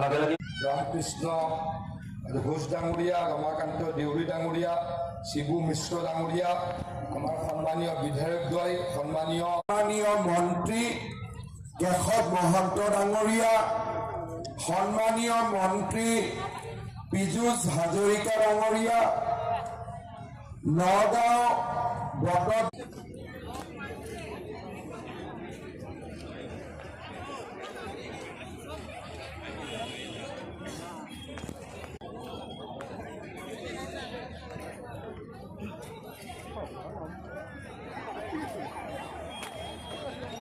লগে লগে ৰামকৃষ্ণ ঘোষ ডাঙৰীয়া, ৰমাকান্ত দেউৰী ডাঙৰীয়া, শিবু মিশ্ৰ ডাঙৰীয়া, আমাৰ সন্মানীয় বিধায়কদ্বয়, সন্মানীয় মন্ত্ৰী কেশৱ মহন্ত ডাঙৰীয়া, সন্মানীয় মন্ত্ৰী পীযুষ হাজৰিকা ডাঙৰীয়া, নগাঁও বতৰ